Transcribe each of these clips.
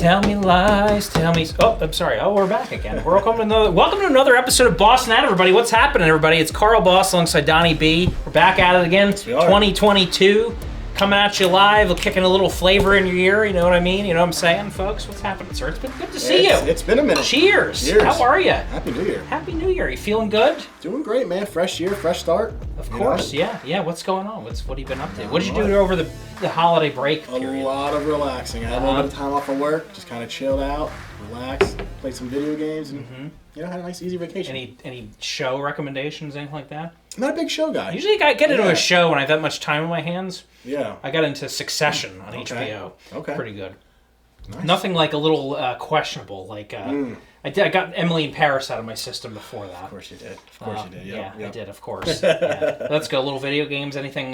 Tell me lies, tell me... Oh, I'm sorry. Oh, we're back again. Welcome to another episode of Bossin, everybody. What's happening, everybody? It's Carl Boss alongside Donnie B. We're back at it again. Yes, we are. 2022. Coming at you live, kicking a little flavor in your ear, you know what I mean? You know what I'm saying, folks? What's happening, sir? It's been good to see you. It's been a minute. Cheers. How are you? Happy New Year. Happy New Year. You feeling good? Doing great, man. Fresh year, fresh start. Of course, yeah. What's going on? What have you been up to? What did you do over the holiday break period? A lot of relaxing. I had a little bit of time off of work, just kind of chilled out, relaxed, played some video games, and had a nice, easy vacation. Any show recommendations, anything like that? I'm not a big show guy. Usually I get into a show when I have that much time on my hands. Yeah. I got into Succession on HBO. Okay. Pretty good. Nice. Nothing like a little questionable. Like I got Emily in Paris out of my system before that. Of course you did. Of course you did. Yep. I did, of course. Yeah. Let's go. Little video games. Anything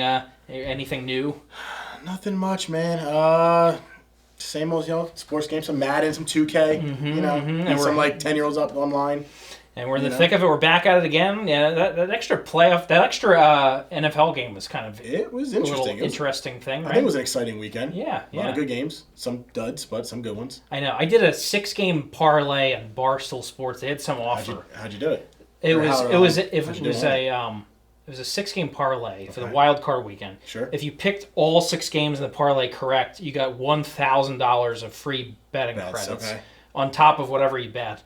new? Nothing much, man. Same old, sports games, some Madden, some 2K, and some 10-year-olds up online. And we're in the thick of it. We're back at it again. Yeah, that extra playoff, that extra NFL game was kind of it was interesting. Interesting thing, right? I think it was an exciting weekend. Yeah. A lot of good games. Some duds, but some good ones. I know. I did a 6-game parlay on Barstool Sports. They had some offer. How'd you do it? It was a 6-game parlay for the wild card weekend. Sure. If you picked all 6 games in the parlay correct, you got $1,000 of free betting credits on top of whatever you bet.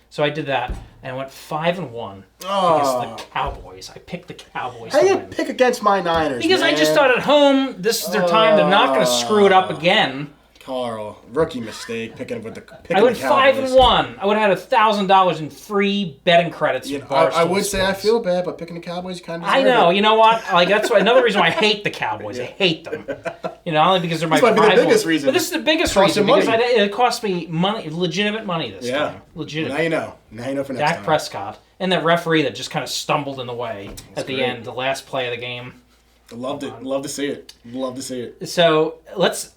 So I did that and I went 5-1 against the Cowboys. I picked the Cowboys. How do you pick against my Niners? Because man? I just thought at home this is their time. They're not going to screw it up again. Carl, rookie mistake picking with the. I went 5-1. I would have had $1,000 in free betting credits. I would say I feel bad, but picking the Cowboys, you kind of. I know. You know what? That's another reason why I hate the Cowboys. I hate them. Only because they're my rivals. This might be the biggest But reason. this is the biggest reason because it cost me money, legitimate money this time. Legitimate. Now you know. Now you know for next time. Dak Prescott and that referee that just kind of stumbled in the way at the end, the last play of the game. Loved it. Love to see it. Love to see it. So let's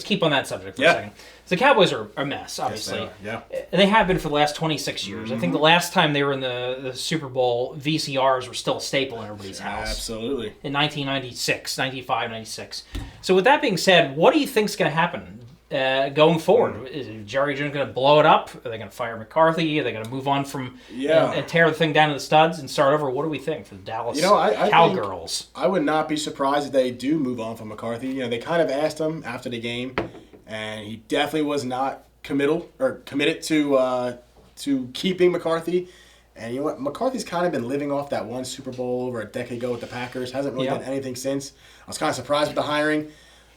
keep on that subject for a second. The Cowboys are a mess, obviously. Yes, they are. Yeah. And they have been for the last 26 years. I think the last time they were in the Super Bowl, VCRs were still a staple in everybody's house. Absolutely. In 1996, 95, 96. So with that being said, what do you think is going to happen going forward? Is Jerry Jones going to blow it up? Are they going to fire McCarthy? Are they going to move on from and tear the thing down to the studs and start over? What do we think for the Dallas Cowgirls? I would not be surprised if they do move on from McCarthy. They kind of asked him after the game, and he definitely was not committed to keeping McCarthy. And you know what? McCarthy's kind of been living off that one Super Bowl over a decade ago with the Packers. Hasn't really done anything since. I was kind of surprised with the hiring.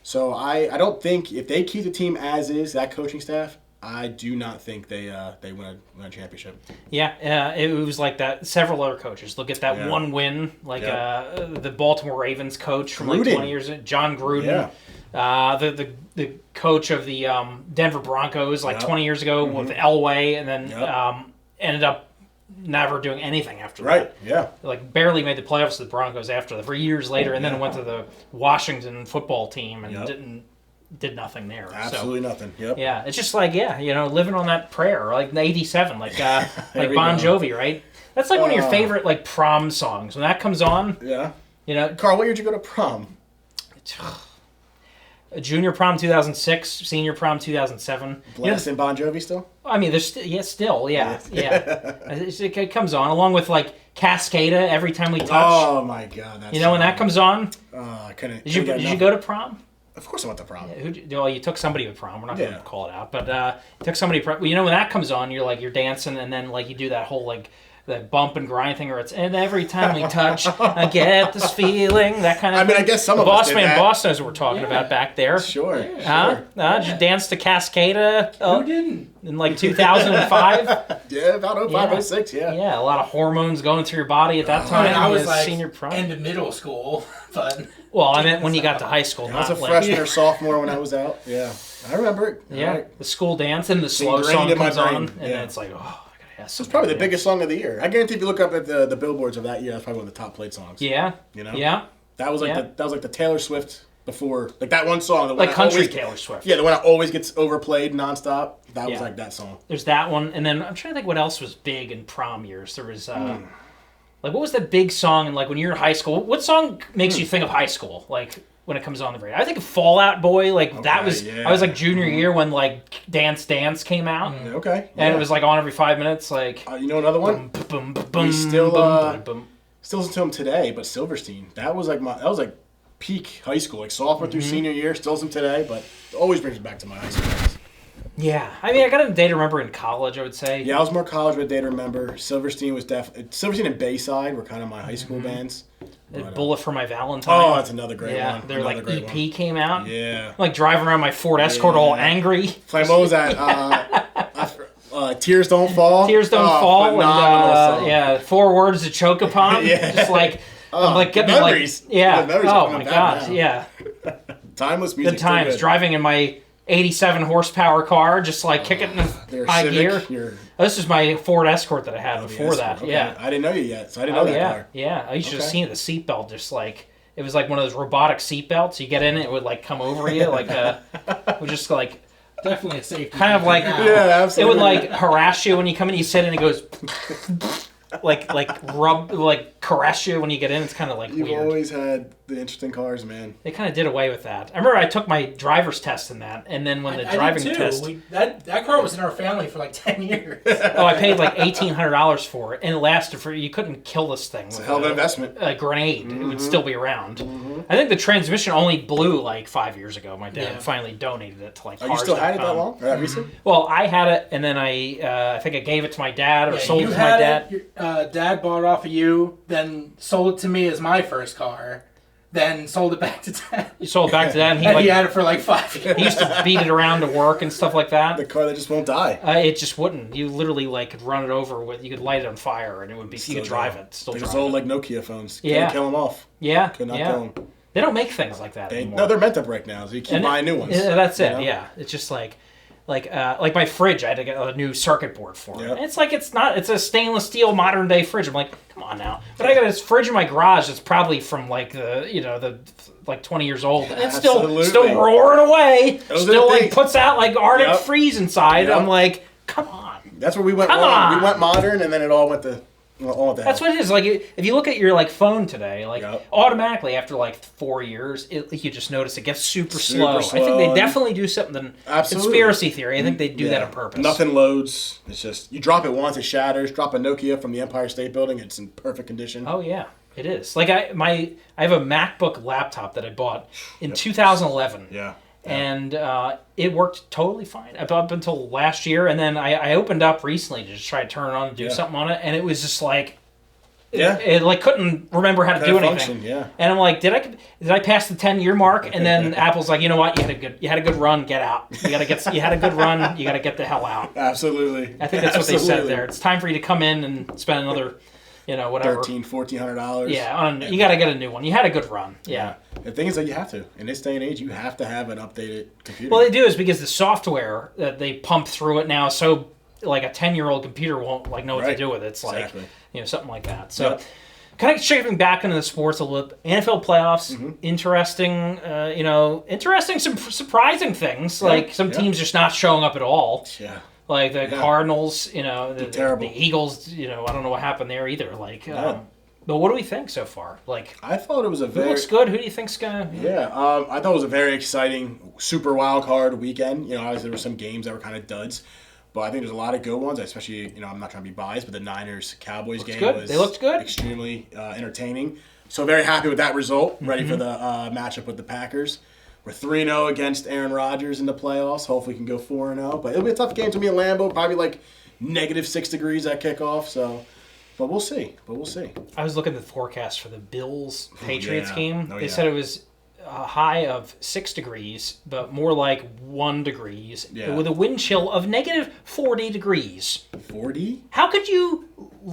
So I don't think if they keep the team as is, that coaching staff, I do not think they win a championship. Yeah, it was like that. Several other coaches look at that one win, like the Baltimore Ravens coach from 20 years ago, John Gruden. The coach of the Denver Broncos 20 years ago with Elway, and then ended up never doing anything after that. Right, yeah. Barely made the playoffs with the Broncos after that for years later, and then went to the Washington football team and did nothing there. Absolutely nothing. Yep. Yeah, it's just living on that prayer, like in '87, like Bon Jovi, right? That's like one of your favorite prom songs. When that comes on, Carl, what year did you go to prom? Junior prom 2006, senior prom 2007. Blasting Bon Jovi still? I mean, there's still. It comes on along with Cascada every time we touch. Oh my God! When that comes on. I couldn't. Did you go to prom? Of course I went to prom. You took somebody to prom. We're not going to call it out, but you took somebody to prom. When that comes on, you're dancing, and then you do that whole that bump and grind thing, and every time we touch, I get this feeling, that kind of thing. I guess some of us did that. Boss knows what we're talking about back there. Sure. Did you dance to Cascada? Who didn't? In 2005? Yeah, about 05, 06, Yeah, a lot of hormones going through your body at that time. I was senior prom. End of middle school, but... Well, I meant when you got to high school. I was a freshman or sophomore when I was out. Yeah, I remember it. Yeah, right. The school dance and the slow song comes on, and then it's like, it's probably the biggest song of the year. I guarantee if you look up at the billboards of that year, that's probably one of the top played songs. Yeah. Yeah. That was the Taylor Swift before, that one song. Taylor Swift. Yeah, the one that always gets overplayed nonstop. That was that song. There's that one, and then I'm trying to think what else was big in prom years. There was what was that big song? And when you're in high school, what song makes you think of high school? when it comes on the radio. I think Fall Out Boy, that was yeah. I was like junior year when like Dance Dance came out. Okay. And it was like on every 5 minutes. Like you know another one? We still listen to him today, but Silverstein. That was like peak high school, like sophomore through senior year. Still listen today, but it always brings me back to my high school days. Yeah, I mean, I got a Day to Remember in college, I would say. Yeah, I was more college with a Day to Remember. Silverstein was Silverstein and Bayside were kind of my high school bands. But, Bullet for My Valentine. Oh, that's another great one. Yeah, their like EP came out. Yeah. Like driving around my Ford Escort all angry. What was that? Tears Don't Fall. Tears Don't Fall. And 4 Words to Choke Upon. Yeah. Just like, I'm like getting memories. like, yeah. The memories Oh my God. now. Yeah. Timeless music. Good times. Driving in my 87 horsepower car, just like kicking in high gear. This is my Ford Escort that I had before that. Okay. Yeah. I didn't know you yet, so I didn't know that car. Yeah. I used to see the seatbelt just like, it was like one of those robotic seatbelts. You get in it would like come over you, like it would just like. Definitely a safety. Kind of like, yeah, absolutely. It would like harass you when you come in, you sit in, it goes like rub, like caress you when you get in. It's kind of like You've weird. always had the interesting cars, man. They kind of did away with that. I remember I took my driver's test in that, and then when the driving test, that car was in our family for like 10 years. I paid like $1,800 for it, and it lasted for. You couldn't kill this thing. It's a hell of an investment. A grenade, it would still be around. I think the transmission only blew like 5 years ago. My dad finally donated it to like. You still had it that long? Or that recent? Well, I had it, and then I think I gave it to my dad or sold it to my dad. Your dad bought it off of you, then sold it to me as my first car. Then sold it back to Dad. You sold it back to Dad, and he had it for like 5 years. He used to beat it around to work and stuff like that. The car that just won't die. It just wouldn't. You literally like could run it over with. You could light it on fire, and it would be. You could drive it. Still drive it's old like Nokia phones. Yeah. Couldn't kill them off. Yeah. Could not kill them. They don't make things like that anymore. No, they're meant to break now, so you keep buying new ones. That's it. Yeah, it's just like my fridge. I had to get a new circuit board for it. Yep. It's like it's a stainless steel modern day fridge. I'm like, come on now. But I got this fridge in my garage that's probably from like the 20 years old. And it's still roaring away. Still like puts out like Arctic freeze inside. I'm like, come on. That's where we went wrong. We went modern, and then it all went to. That's what it is. Like if you look at your like phone today, like automatically after like 4 years, you just notice it gets super slow. I think they definitely do something. Absolutely. Conspiracy theory. I think they do that on purpose. Nothing loads. It's just you drop it once, it shatters. Drop a Nokia from the Empire State Building, it's in perfect condition. Oh yeah, it is. Like I have a MacBook laptop that I bought in 2011. Yeah. And it worked totally fine up until last year, and then I opened up recently to just try to turn it on and do something on it, and it was just like, it like couldn't remember how to do anything. Yeah. And I'm like, did I pass the 10-year mark? And then Apple's like, you know what, you had a good run, get out. You had a good run, you gotta get the hell out. Absolutely. I think that's what they said there. It's time for you to come in and spend another. Whatever. $1,400. Yeah, you got to get a new one. You had a good run. Yeah. The thing is that you have to. In this day and age, you have to have an updated computer. Well, they do is because the software that they pump through it now, so like a 10-year-old computer won't like know what to do with it. It's like something like that. So, kind of shifting back into the sports a little bit. NFL playoffs, interesting. Interesting. Some surprising things. Like some teams just not showing up at all. Yeah. Like the Cardinals, the Eagles, I don't know what happened there either. Like, but what do we think so far? Like, I thought it was who looks good? Who do you think's gonna? Yeah, I thought it was a very exciting super wild card weekend. Obviously there were some games that were kind of duds, but I think there's a lot of good ones. Especially, I'm not trying to be biased, but the Niners-Cowboys game was they looked good, extremely entertaining. So very happy with that result. Ready for the matchup with the Packers. We're 3-0 against Aaron Rodgers in the playoffs. Hopefully we can go 4-0. But it'll be a tough game to me in Lambeau. Probably like -6 degrees at kickoff. So, but we'll see. I was looking at the forecast for the Bills-Patriots game. They said it was a high of 6 degrees, but more like 1 degrees with a wind chill of -40 degrees. 40? How could you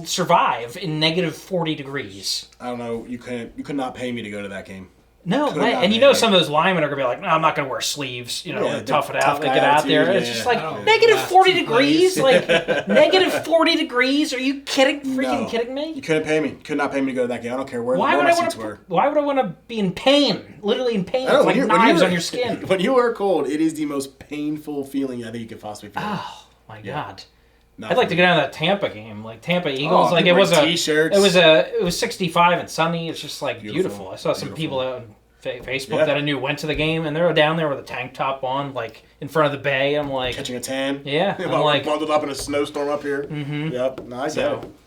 survive in -40 degrees? I don't know. You could not pay me to go to that game. No, and some of those linemen are going to be like, no, I'm not going to wear sleeves, tough it out, they get out there. It's just like, -40 degrees? Like, -40 degrees? Are you kidding me? You couldn't pay me. You could not pay me to go to that game. I don't care where my seats were. Why would I want to be in pain? Literally in pain. It's like knives on your skin. When you are cold, it is the most painful feeling I think you could possibly feel. Oh, my God. I'd like to go down to that Tampa game, like Tampa Eagles. It was T-shirts. It was 65 and sunny. It's just like beautiful. I saw some people out in Facebook that I knew went to the game, and they were down there with a tank top on, like in front of the bay. I'm like catching a tan. Yeah, I'm like bundled up in a snowstorm up here. Mm-hmm. Yep, nice.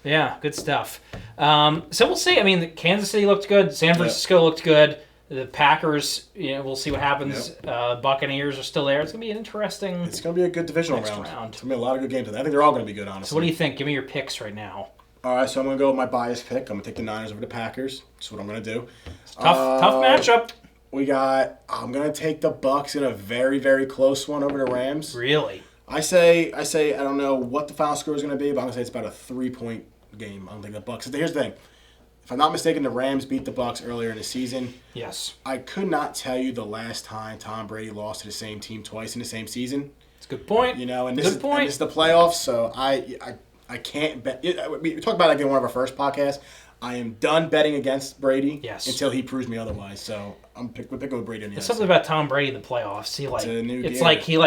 Yeah, good stuff. So we'll see. I mean, Kansas City looked good. San Francisco looked good. The Packers, we'll see what happens. Buccaneers are still there. It's gonna be an interesting. It's gonna be a good divisional round. It's gonna be a lot of good games. I think they're all gonna be good, honestly. So what do you think? Give me your picks right now. All right, so I'm going to go with my bias pick. I'm going to take the Niners over the Packers. That's what I'm going to do. Tough matchup. I'm going to take the Bucs in a very, very close one over the Rams. Really? I say, I don't know what the final score is going to be, but I'm going to say it's about a 3-point game. I don't think the Bucs. Here's the thing. If I'm not mistaken, the Rams beat the Bucs earlier in the season. Yes. I could not tell you the last time Tom Brady lost to the same team twice in the same season. It's a good point. And this is the playoffs, so I can't bet. We talked about it in one of our first podcasts. I am done betting against Brady until he proves me otherwise. So we're picking with Brady in the There's something about Tom Brady in the playoffs. He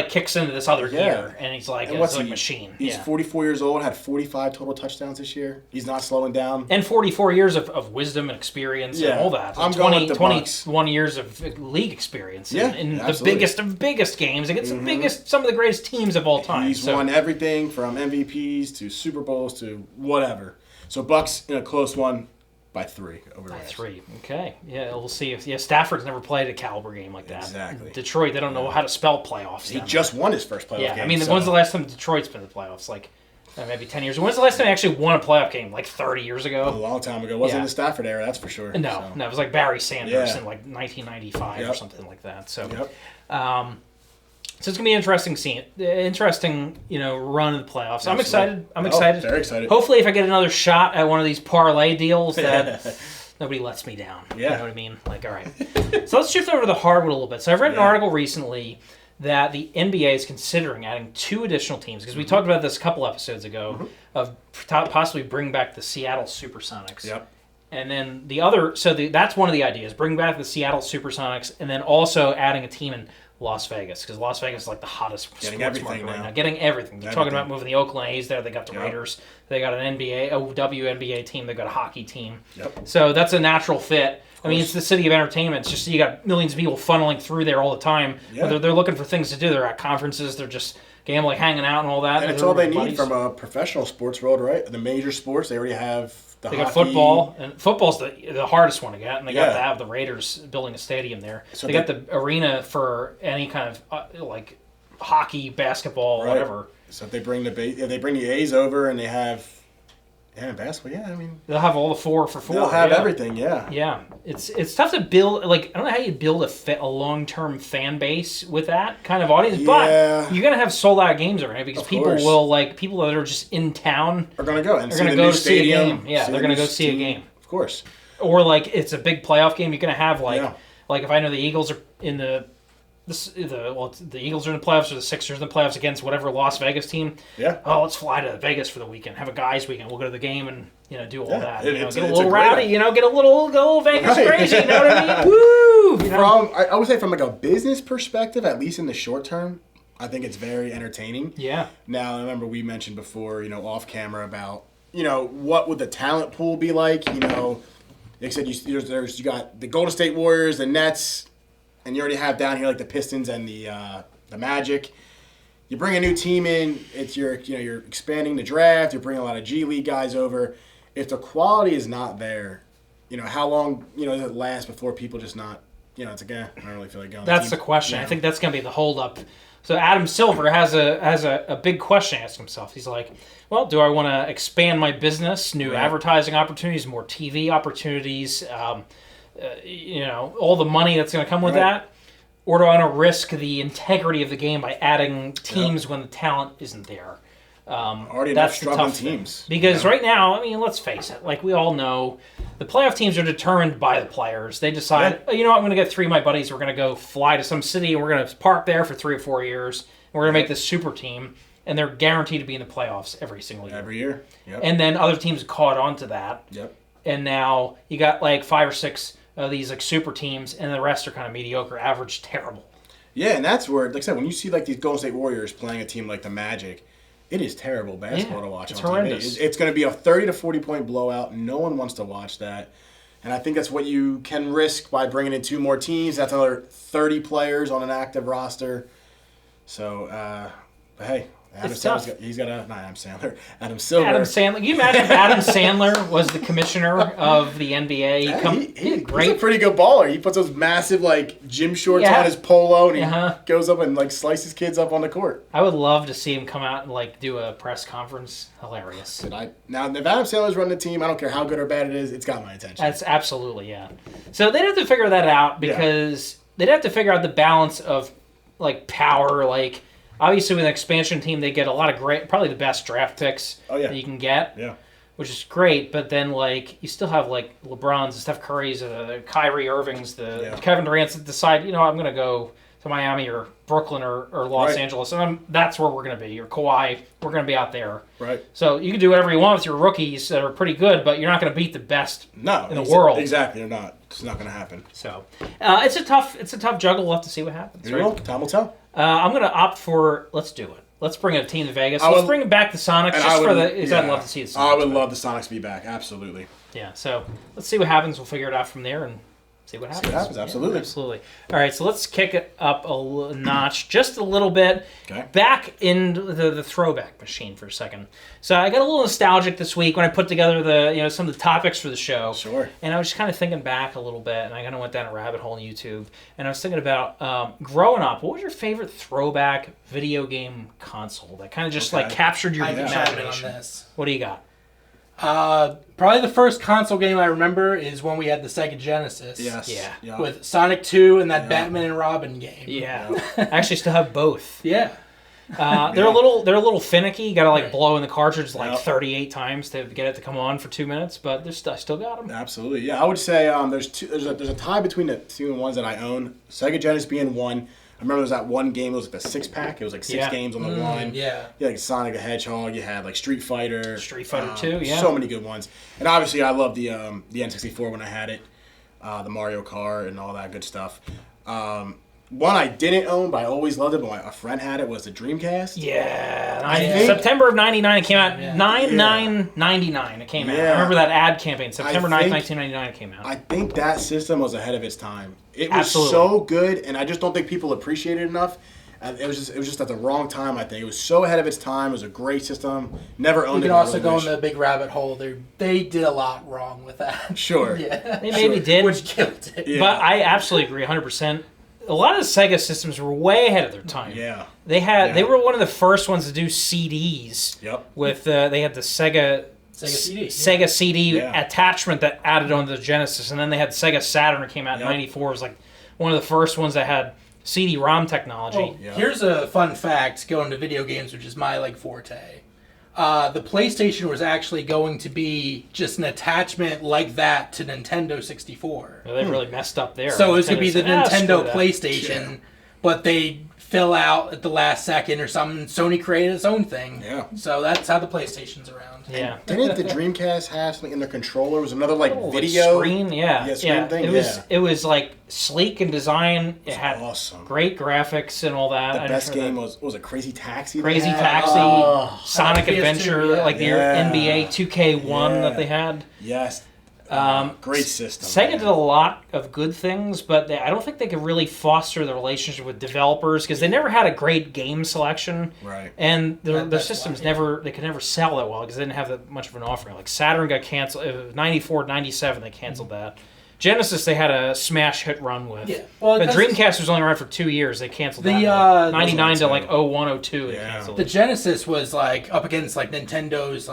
kicks into this other gear, and he's like a machine. He's 44 years old, had 45 total touchdowns this year. He's not slowing down. And 44 years of wisdom and experience and all that. I'm going with the 21 years of league experience in the biggest of biggest games against some of the greatest teams of all time. He's won everything from MVPs to Super Bowls to whatever. So Bucs in a close one by 3 over the Rams. 3. Okay. Yeah, we'll see. Stafford's never played a caliber game like that. Exactly. Detroit, they don't know how to spell playoffs. He just won his first playoff game. Yeah, I mean, when's the last time Detroit's been in the playoffs? Like, maybe 10 years. When's the last time they actually won a playoff game? Like 30 years ago? A long time ago. It wasn't in the Stafford era, that's for sure. No, it was like Barry Sanders in like 1995 or something like that. So, so it's gonna be interesting, run of the playoffs. I'm excited. Very excited. Hopefully, if I get another shot at one of these parlay deals, that nobody lets me down. Yeah. You know what I mean? Like, all right. So let's shift over to the hardwood a little bit. So I've read an article recently that the NBA is considering adding 2 additional teams because we talked about this a couple episodes ago of possibly bringing back the Seattle SuperSonics. Yep. And then that's one of the ideas: bring back the Seattle SuperSonics, and then also adding a team in Las Vegas, because Las Vegas is like the hottest sports market right now. Getting everything. They're talking about moving the Oakland A's there. They got the Raiders. They got an WNBA team. They got a hockey team. Yep. So that's a natural fit. I mean, it's the city of entertainment. It's just you got millions of people funneling through there all the time. Yeah. Whether they're looking for things to do, they're at conferences. They're just gambling, hanging out, and all that. And it's all they need from a professional sports world, right? The major sports, they already have. They got football, and football's the hardest one to get, and they got that with the Raiders building a stadium there. So they got the arena for any kind of like hockey, basketball, whatever. So if they bring the A's over and they have basketball, I mean they'll have all the 4 for 4. They'll have everything, Yeah, it's tough to build. Like I don't know how you build a long-term fan base with that kind of audience, but you're gonna have sold-out games over here because people that are just in town are gonna go and see a game. Yeah, they're gonna go see a game, of course. Or like it's a big playoff game. You're gonna have like if I know the Eagles are in the Eagles are in the playoffs or the Sixers in the playoffs against whatever Las Vegas team. Yeah. Oh, let's fly to Vegas for the weekend. Have a guys' weekend. We'll go to the game and do all that. Get a little rowdy. Get a little Vegas crazy. You know what I mean? Woo! I would say from like a business perspective, at least in the short term, I think it's very entertaining. Yeah. Now, I remember we mentioned before, off camera about what would the talent pool be like? They said you got the Golden State Warriors, the Nets. And you already have down here like the Pistons and the Magic. You bring a new team in. You're expanding the draft. You're bringing a lot of G League guys over. If the quality is not there, how long does it last before people just not it's like I don't really feel like going. That's the question. I think that's going to be the holdup. So Adam Silver has a big question to ask himself. He's like, well, do I want to expand my business, new advertising opportunities, more TV opportunities? All the money that's going to come with that, or do I want to risk the integrity of the game by adding teams when the talent isn't there? Already that's the tough teams. Because right now, I mean, let's face it, like we all know, the playoff teams are determined by the players. They decide, I'm going to get 3 of my buddies. We're going to go fly to some city and we're going to park there for 3 or 4 years. And we're going to make this super team, and they're guaranteed to be in the playoffs every single year. Every year. Yep. And then other teams caught on to that. Yep. And now you got like 5 or 6 of these like super teams, and the rest are kind of mediocre, average, terrible. Yeah, and that's where, like I said, when you see like these Golden State Warriors playing a team like the Magic, it is terrible basketball to watch. It's horrendous. It's going to be a 30 to 40 point blowout. No one wants to watch that. And I think that's what you can risk by bringing in 2 more teams. That's another 30 players on an active roster. So, but hey, Adam Silver. He's got a not Adam Sandler. Adam Silver. Adam Sandler. Can you imagine if Adam Sandler was the commissioner of the NBA? He's a pretty good baller. He puts those massive like gym shorts on his polo, and he goes up and like slices kids up on the court. I would love to see him come out and like do a press conference. Hilarious. Now, if Adam Sandler's running the team, I don't care how good or bad it is. It's got my attention. That's absolutely So they'd have to figure that out because they'd have to figure out the balance of like power, like. Obviously, with an expansion team, they get a lot of probably the best draft picks that you can get, which is great. But then, like, you still have, like, LeBron's, the Steph Curry's, the Kyrie Irving's, the Kevin Durant's that decide, I'm going to go to Miami or Brooklyn or Los Angeles. And that's where we're going to be. Or Kawhi, we're going to be out there. Right. So you can do whatever you want with your rookies that are pretty good, but you're not going to beat the best in the world. Exactly. You're not. It's not going to happen. So it's a tough juggle. We'll have to see what happens. Time will tell. I'm going to opt for, let's do it. Let's bring a team to Vegas. Let's bring back the Sonics I'd love to see the Sonics. I would love the Sonics to be back. Absolutely. Yeah, so let's see what happens. We'll figure it out from there and see what happens. Absolutely. Yeah, absolutely. All right, so let's kick it up a notch just a little bit. Okay. Back into the throwback machine for a second. So I got a little nostalgic this week when I put together some of the topics for the show. Sure. And I was just kind of thinking back a little bit, and I kind of went down a rabbit hole on YouTube. And I was thinking about growing up. What was your favorite throwback video game console that kind of just like captured your imagination? On this. What do you got? Probably the first console game I remember is when we had the Sega Genesis. Yes. Yeah. With Sonic 2 and that Batman and Robin game. Yeah. I actually still have both. Yeah. They're a little finicky. You got to blow in the cartridge 38 times to get it to come on for 2 minutes, but I still got them. Absolutely. Yeah, I would say there's a tie between the two ones that I own. Sega Genesis being one. I remember there was that one game. It was like a 6-pack. It was like 6 games on the one. Yeah. You had like Sonic the Hedgehog. You had like Street Fighter. Street Fighter 2. Yeah. So many good ones. And obviously, I loved the N64 when I had it, the Mario Kart and all that good stuff. One I didn't own, but I always loved it, but a friend had it, was the Dreamcast. Yeah. September of 99 it came out. 9/9/99 it came out. I remember that ad campaign. September 9th, 1999 it came out. I think that system was ahead of its time. It was so good, and I just don't think people appreciate it enough. It was just at the wrong time, I think. It was so ahead of its time. It was a great system. Never owned it. You can also go in the big rabbit hole. They did a lot wrong with that. Sure. They maybe did. Which killed it. Yeah. But I absolutely agree 100%. A lot of the Sega systems were way ahead of their time. Yeah. They were one of the first ones to do CDs. Yep. With they had the Sega CD attachment that added onto the Genesis, and then they had Sega Saturn that came out in '94. It was like one of the first ones that had CD-ROM technology. Here's a fun fact going to video games, which is my forte. The PlayStation was actually going to be just an attachment like that to Nintendo 64. Well, they really messed up there. So it was going to be the Nintendo PlayStation, but they fell out at the last second or something. Sony created its own thing. Yeah. So that's how the PlayStation's around. Yeah. Didn't the Dreamcast have something in their controller? It was another video screen. Screen thing. It was like sleek in design. It had awesome, great graphics and all that. The best game was a Crazy Taxi. Crazy Taxi, Sonic Adventure, like the NBA 2K1 that they had. Yes. Great system. Sega did a lot of good things, but I don't think they could really foster the relationship with developers because they never had a great game selection. Right. And their systems they could never sell that well because they didn't have that much of an offering. Like Saturn got canceled. 94, 97, they canceled that. Genesis, they had a smash hit run with. Yeah. Well, but Dreamcast was only around for 2 years. They canceled that. 99 to 01, 02, they canceled it. The Genesis was up against Nintendo's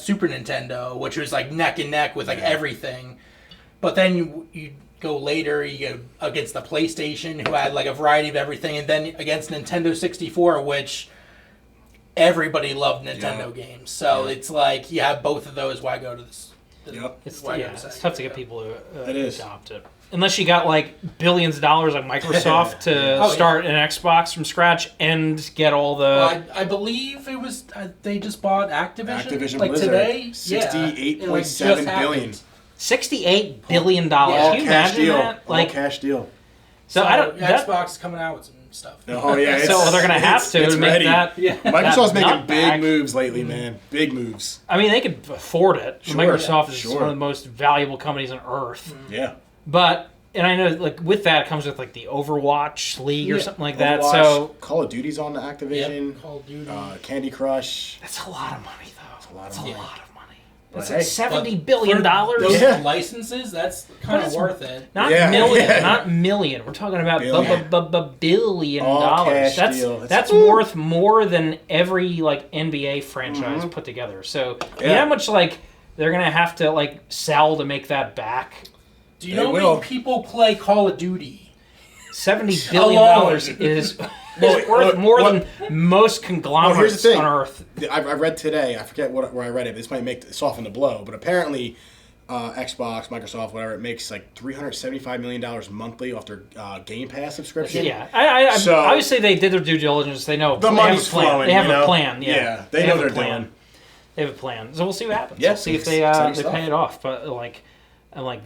Super Nintendo, which was neck and neck with everything. But then you go later, you go against the PlayStation, who had a variety of everything, and then against Nintendo 64, which everybody loved Nintendo games. So it's you have both of those. Why go to this? It's tough to get people to adopt it. Unless you got billions of dollars like Microsoft to start an Xbox from scratch and get all the. I believe it was they just bought Activision. Activision Blizzard. Today, $68.7 billion. $68 billion. Can you imagine that? All cash deal. So I don't. Xbox is coming out with some stuff. Oh yeah, so they're gonna have to make ready. that. Yeah. Microsoft's making big nutbag. moves lately, man. Big moves. I mean, they could afford it. Sure. Microsoft is Sure. one of the most valuable companies on earth. Yeah. But and I know like with that it comes with like the Overwatch League or something like that. Overwatch, So Call of Duty's on the Activision. Yep. Call of Duty. Candy Crush. that's a lot of money, though. That's a a lot of money. lot of money. But That's like hey, $70 billion. Those Yeah. licenses, that's kind it's of worth it. Not Yeah. million, Yeah. not million. We're talking about Billion. billion All dollars. cash deal. That's Woo. worth more than every like NBA franchise put together. So you know Yeah. how much like they're gonna have to like sell to make that back? Do you They know how will. many people play Call of Duty? $70 billion is worth look, more what- than most Well, here's conglomerates the thing. on Earth. I read today. I forget where I read it. This might soften the blow, but apparently, Xbox, Microsoft, whatever, it makes like $375 million monthly off their Game Pass subscription. Yeah, I So- obviously they did their due diligence. They know The they have money's a plan. flowing. They have you know? a plan. Yeah, Yeah, they know have a they're plan. doing. They have a plan. So we'll see what happens. Yeah, We'll see if they exciting they stuff. pay it off. But like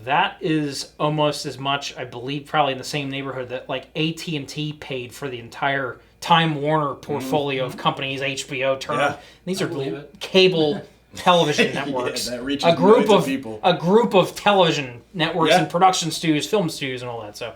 that is almost as much, I believe, probably in the same neighborhood that like AT&T paid for the entire Time Warner portfolio of companies, HBO, Turner. Yeah. These I are believe it. cable television networks. that reaches a group millions of of people. a group of television networks Yeah. and production studios, film studios, and all that. So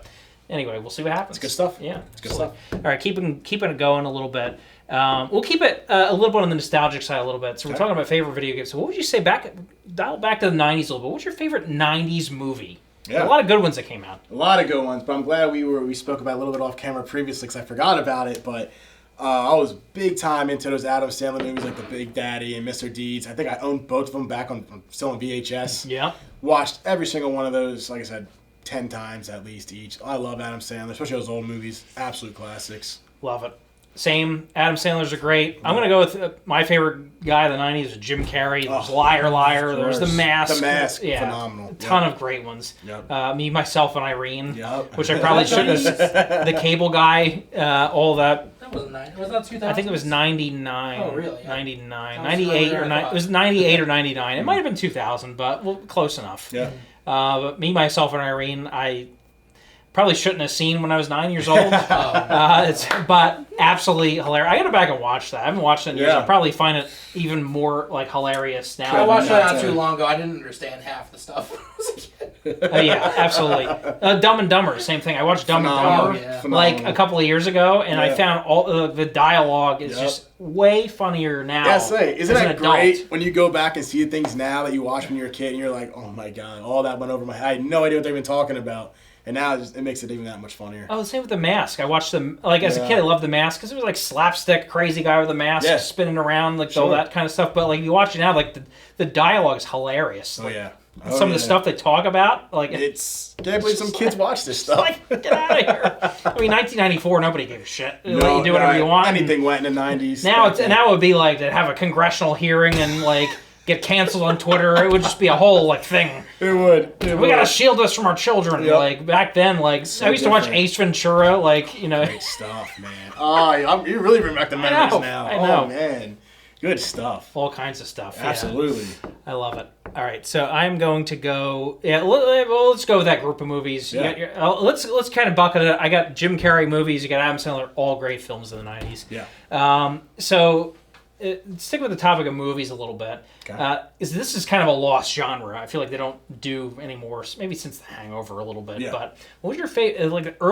anyway, we'll see what happens. It's good stuff. Yeah, It's good absolutely. stuff. All right, keeping it going a little bit. We'll keep it a little bit on the nostalgic side a little bit. So we're talking about favorite video games. So what would you say dial back to the 90s a little bit. What's your favorite 90s movie? Yeah. A lot of good ones that came out. A lot of good ones, but I'm glad we spoke about it a little bit off camera previously because I forgot about it. But I was big time into those Adam Sandler movies like The Big Daddy and Mr. Deeds. I think I own both of them back still on VHS. Yeah. Watched every single one of those, like I said, 10 times at least each. I love Adam Sandler, especially those old movies. Absolute classics. Love it. Same. Adam Sandler's a great. I'm going to go with my favorite guy of the 90s was Jim Carrey. There's Liar Liar. There's The course. Mask. The Mask, Yeah. phenomenal. A ton of great ones. Yep. Me, Myself, and Irene. Yep. Which I probably shouldn't have. The Cable Guy. All that. That wasn't 9. Was that 2000? I think it was 99. Oh, really? Yeah. 99. Sounds 98 familiar, or I 9. thought. It was 98 or 99. It might have been 2000, but well, close enough. Yeah. But Me, Myself, and Irene, I probably shouldn't have seen when I was 9 years old. But absolutely hilarious. I got to back and watch that. I haven't watched it in years. Yeah. I'll probably find it even more like hilarious now. I watched that Not not too to- long ago. I didn't understand half the stuff when I was a kid. Yeah, absolutely. Dumb and Dumber, same thing. I watched Dumb and Phenomenal. Dumber yeah. like Phenomenal. a couple of years ago, and I Yeah. found all the dialogue is Yep. just way funnier now. Yeah, say, isn't as an that adult. great when you go back and see things now that you watched when you were a kid and you're like, oh my god, all that went over my head. I had no idea what they've been talking about. And now it makes it even that much funnier. Oh, the same with The Mask. I watched them as a Yeah. kid. I loved The Mask because it was like slapstick, crazy guy with a mask Yeah. spinning around, like Sure. all that kind of stuff. But like you watch it now, like the dialogue is hilarious. Oh Like, yeah. some of the stuff they talk about, like It's can't believe some kids watch this stuff. like get out of here. I mean, 1994, nobody gave a shit. Let you do whatever you want. Anything went in the 90s. Now it would be like to have a congressional hearing and like get canceled on Twitter. It would just be a whole like thing. It would. We gotta shield us from our children. Yep. Like back then, like I used to watch different. Ace Ventura. Like you know, Great stuff, man. Oh, you really bring back the memories know, now. I know. Oh man, good stuff. all kinds of stuff. yeah. Absolutely. I love it. All right, so I'm going to go. Yeah, let's go with that group of movies. Yeah. Let's kind of bucket it. I got Jim Carrey movies. You got Adam Sandler. All great films in the '90s. Yeah. So stick with the topic of movies a little bit. Okay. This is kind of a lost genre. I feel like they don't do anymore. Maybe since The Hangover a little bit. Yeah. But what was your favorite? Like the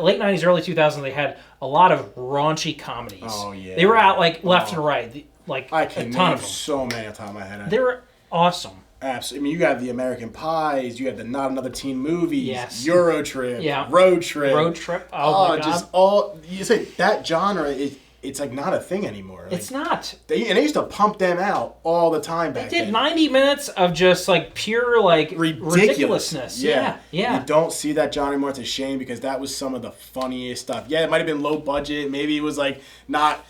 late '90s, early 2000s, they had a lot of raunchy comedies. Oh, yeah. They were out like left and right. Like I a can ton name of them. so many off the top of my head. They were awesome. Absolutely. I mean, you have the American Pies. You have the Not Another Teen movies. Yes. Euro Trip. Yeah. Road Trip. Road Trip. Oh, my God. just all you say that genre it's like not a thing anymore. Like, It's not. they used to pump them out all the time back They did then. 90 minutes of just like pure like ridiculousness. Yeah. You don't see that genre anymore. It's a shame because that was some of the funniest stuff. Yeah, it might have been low budget. Maybe it was like not,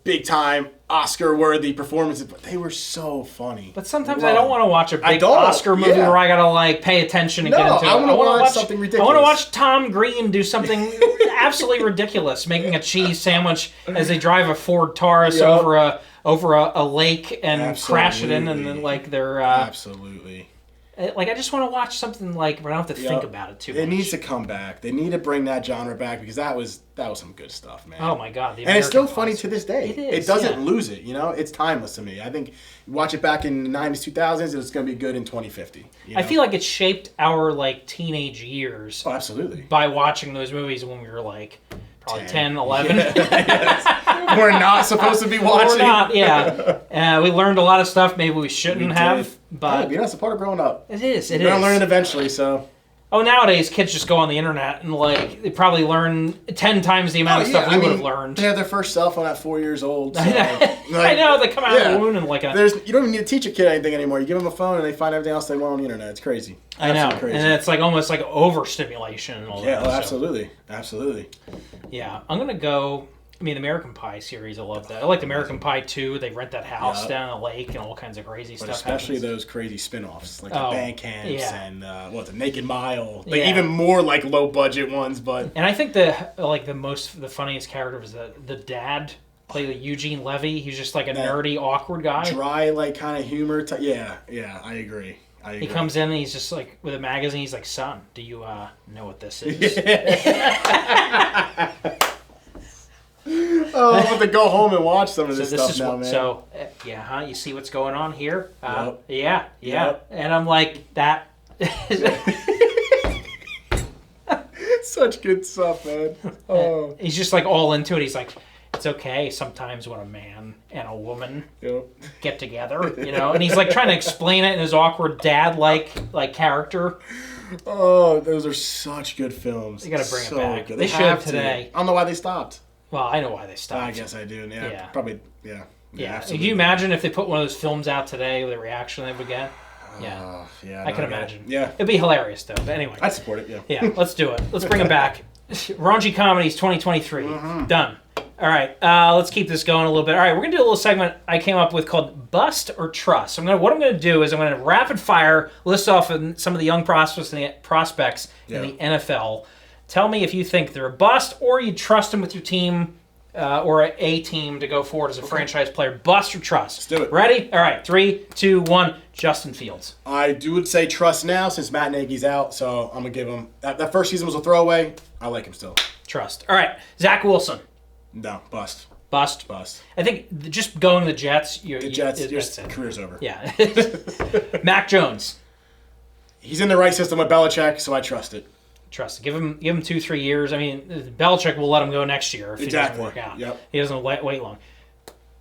big time Oscar worthy performances, but they were so funny. But sometimes I don't want to watch a big don't, Oscar movie yeah. where I gotta like pay attention and No, get into it. I wanna wanna watch something I want ridiculous. to watch Tom Green do something absolutely ridiculous, making a cheese sandwich as they drive a Ford Taurus Yep. over a lake and crash it in, and then like they're Absolutely. Like, I just want to watch something like where I don't have to think about it too much. It needs to come back. They need to bring that genre back because that was some good stuff, man. Oh my God! And it's still funny to this day. It is. It doesn't lose it. It's timeless to me. I think you watch it back in the 90s, 2000s, it's going to be good in 2050. I feel like it shaped our like teenage years. Oh, absolutely. By watching those movies when we were like probably 10, 11. Yes. We're not supposed to be watching. We're not. Yeah. We learned a lot of stuff maybe we shouldn't have. But that's a part of growing up. It is. You're gonna learn it eventually. So. Oh, nowadays kids just go on the internet and like they probably learn 10 times the amount of stuff we would have learned. They have their first cell phone at 4 years old. So, I know, they come out of the womb and like you don't even need to teach a kid anything anymore. You give them a phone and they find everything else they want on the internet. It's crazy. I know, crazy. And it's like almost like overstimulation and all that. Yeah, absolutely, absolutely. Yeah, I'm gonna go. I mean, the American Pie series, I love that. I like the American Pie 2. They rent that house down in the lake and all kinds of crazy stuff. Especially those crazy spin-offs, like the band camps and the Naked Mile. Like even more like low-budget ones, but... And I think the funniest character was the dad, played like Eugene Levy. He's just like a nerdy, awkward guy. Dry, like kind of humor. Yeah, I agree. He comes in and he's just like, with a magazine, he's like, son, do you know what this is? Yeah. Oh, I'm about to go home and watch some of this stuff now, man. So, you see what's going on here? Yeah. Yep. And I'm like, that... Such good stuff, man. Oh. He's just like all into it. He's like, it's okay sometimes when a man and a woman get together, And he's like trying to explain it in his awkward dad-like character. Oh, those are such good films. They got to bring it back. Good. They should today. I don't know why they stopped. Well, I know why they stopped. I guess I do. Yeah. Probably. Yeah. Can you imagine if they put one of those films out today, the reaction they would get? Yeah. I can imagine. Yeah. It'd be hilarious, though. But anyway. I'd support it, Yeah, let's do it. Let's bring it back. Raunchy Comedies 2023. Mm-hmm. Done. All right. Let's keep this going a little bit. All right, we're going to do a little segment I came up with called Bust or Trust. What I'm going to do is I'm going to rapid fire list off some of the young prospects in the NFL. Tell me if you think they're a bust or you trust them with your team or a team to go forward as a franchise player. Bust or trust? Let's do it. Ready? All right. 3, 2, 1. Justin Fields. I would say trust now since Matt Nagy's out, so I'm going to give him... That first season was a throwaway. I like him still. Trust. All right. Zach Wilson. No. Bust. Bust? Bust. I think just going the Jets... your career's over. Yeah. Mac Jones. He's in the right system with Belichick, so I trust it. Trust it. Give him 2-3 years. I mean, Belichick will let him go next year if he doesn't work out. Yep. He doesn't wait long.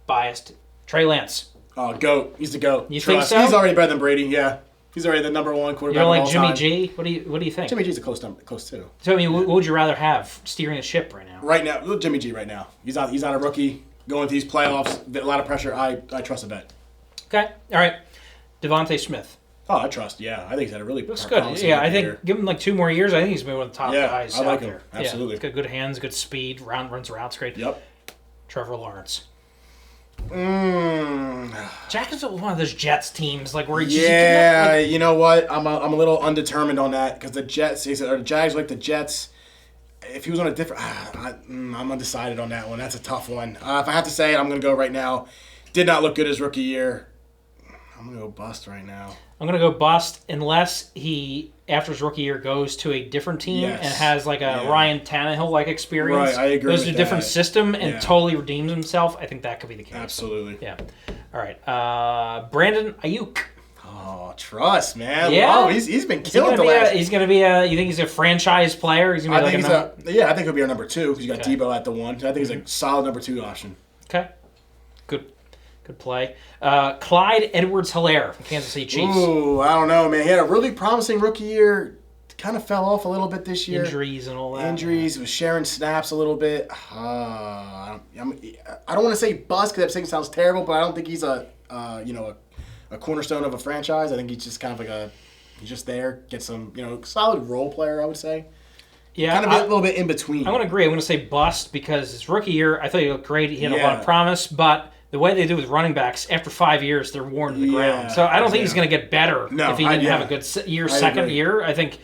Biased. Trey Lance. Oh, GOAT. He's the GOAT. You think so? He's already better than Brady. Yeah. He's already the number one quarterback. You don't like of all Jimmy time. G? What do you think? Jimmy G's a close too. So I mean, what would you rather have steering the ship right now? Right now, Jimmy G. Right now, he's not a rookie going to these playoffs. A lot of pressure. I trust a bet. Okay. All right. Devontae Smith. Oh, I trust. Yeah, I think he's had a really looks good. Yeah, I think year. Give him like 2 more years. I think he's been one of the top guys I like out him. there. Absolutely. He's got good hands, good speed, runs routes great. Yep. Trevor Lawrence. Jacksonville, one of those Jets teams, like where you know what? I'm a little undetermined on that because the Jets, or the Jags, like the Jets. If he was on a different, I'm undecided on that one. That's a tough one. If I have to say it, I'm going to go right now. Did not look good his rookie year. I'm going to go bust right now. I'm going to go bust unless he, after his rookie year, goes to a different team and has like a Ryan Tannehill-like experience. Right, I agree goes with to a different system and totally redeems himself. I think that could be the case. Absolutely. Yeah. All right. Brandon Ayuk. Oh, trust, man. Yeah. Wow, he's been killing the last... He's going to be you think he's a franchise player? He's gonna be I think he'll be our number 2 because you got Debo at the 1. I think he's a solid number 2 option. Okay. Good play. Clyde Edwards-Helaire from Kansas City Chiefs. Ooh, I don't know, man. He had a really promising rookie year. Kind of fell off a little bit this year. Injuries and all that. Injuries. Was sharing snaps a little bit. I don't want to say bust because that saying sounds terrible, but I don't think he's a cornerstone of a franchise. I think he's just kind of he's just there, get some, solid role player, I would say. Yeah, kind of a little bit in between. I'm going to agree. I'm going to say bust because his rookie year, I thought he looked great. He had a lot of promise, but the way they do with running backs, after 5 years, they're worn to the ground. So I don't think he's going to get better if he didn't have a good second year. I think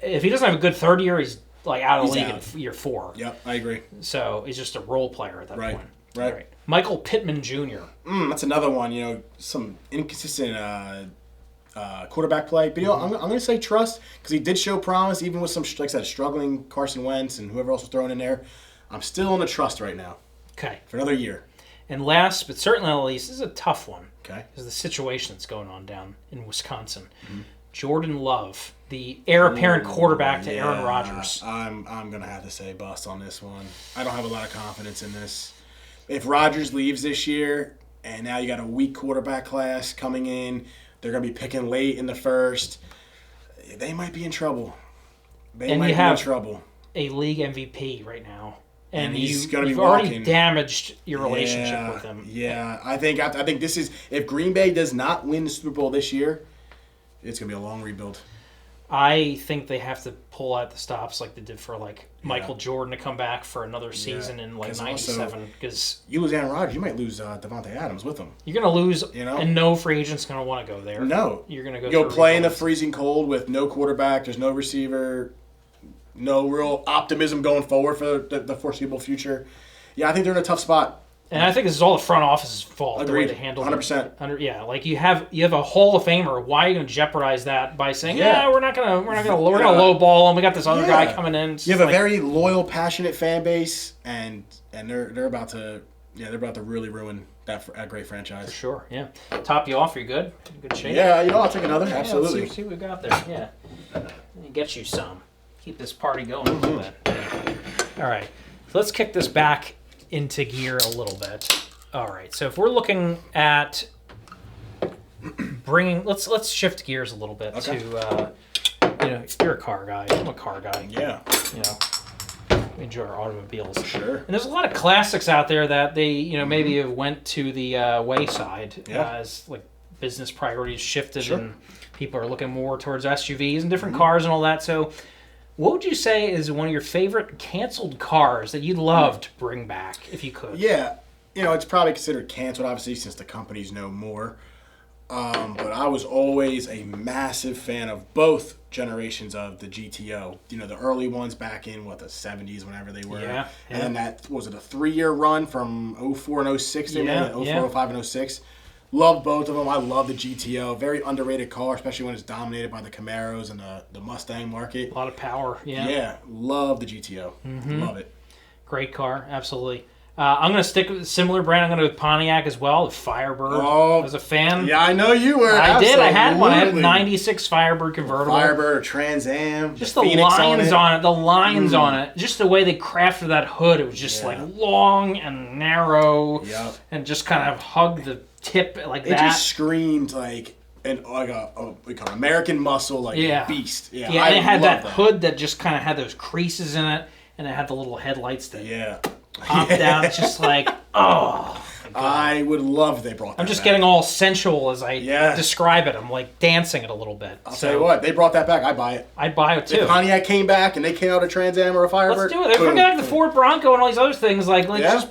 if he doesn't have a good third year, he's like out of the league in year 4. Yep, I agree. So he's just a role player at that point. Right. All right. Michael Pittman Jr. That's another one. Some inconsistent quarterback play. But, I'm going to say trust because he did show promise, even with some, like I said, struggling Carson Wentz and whoever else was thrown in there. I'm still on the trust right now. Okay. For another year. And last, but certainly not least, this is a tough one. Okay. Is the situation that's going on down in Wisconsin. Mm-hmm. Jordan Love, the heir apparent quarterback to Aaron Rodgers. I'm going to have to say bust on this one. I don't have a lot of confidence in this. If Rodgers leaves this year, and now you got a weak quarterback class coming in, they're going to be picking late in the first, they might be in trouble. They might be in trouble. A league MVP right now. And he's going to be already damaged your relationship with him. Yeah, I think this is, if Green Bay does not win the Super Bowl this year, it's going to be a long rebuild. I think they have to pull out the stops like they did for Michael Jordan to come back for another season in '97. Because you lose Aaron Rodgers, you might lose Devontae Adams with him. You're going to lose, and no free agent's going to want to go there. No, you're going to go play in the freezing cold with no quarterback. There's no receiver, no real optimism going forward for the foreseeable future. Yeah, I think they're in a tough spot. And I think this is all the front office's fault. Agreed. The way they handle 100%. You have a Hall of Famer. Why are you going to jeopardize that by saying, we're not going to lowball him. We got this other guy coming in. You have a very loyal, passionate fan base, and they're about to really ruin that great franchise. For sure. Yeah. Top you off. You're good. Good shape. Yeah. I'll take another. Absolutely. Let's see what we got there. Yeah. Get you some. Keep this party going a little bit. All right. So let's kick this back into gear a little bit. All right, so if we're looking at bringing, let's shift gears a little bit to, you're a car guy. I'm a car guy. Yeah. We enjoy our automobiles. Sure. And there's a lot of classics out there that they, maybe have went to the wayside as business priorities shifted and people are looking more towards SUVs and different cars and all that. So, what would you say is one of your favorite canceled cars that you'd love to bring back if you could? Yeah. It's probably considered canceled, obviously, since the companies know more. But I was always a massive fan of both generations of the GTO. The early ones back in, the 70s, whenever they were. Yeah. And then that, was it a 3-year run from 04 and 06 to 04, 05, and 06? Love both of them. I love the GTO. Very underrated car, especially when it's dominated by the Camaros and the Mustang market. A lot of power. Yeah. Yeah. Love the GTO. Mm-hmm. Love it. Great car. Absolutely. I'm going to stick with a similar brand. I'm going to go with Pontiac as well. The Firebird. Oh, I was a fan. Yeah, I know you were. I Absolutely. did. I had one. I had a 96 Firebird convertible. Firebird or Trans Am. Just the lines on it. The lines on it. Just the way they crafted that hood. It was just long and narrow. Yep. And just kind of hugged the tip like that. It just screamed like an American muscle, beast. Yeah, and it had that hood that just kind of had those creases in it, and it had the little headlights that popped out. It's just I would love if they brought that I'm just back. getting all sensual as I describe it. I'm dancing it a little bit. I'll tell you what, they brought that back, I'd buy it. I'd buy it too. If Pontiac came back and they came out a Trans Am or a Firebird. Let's do it. They're bringing back the Ford Bronco and all these other things. Just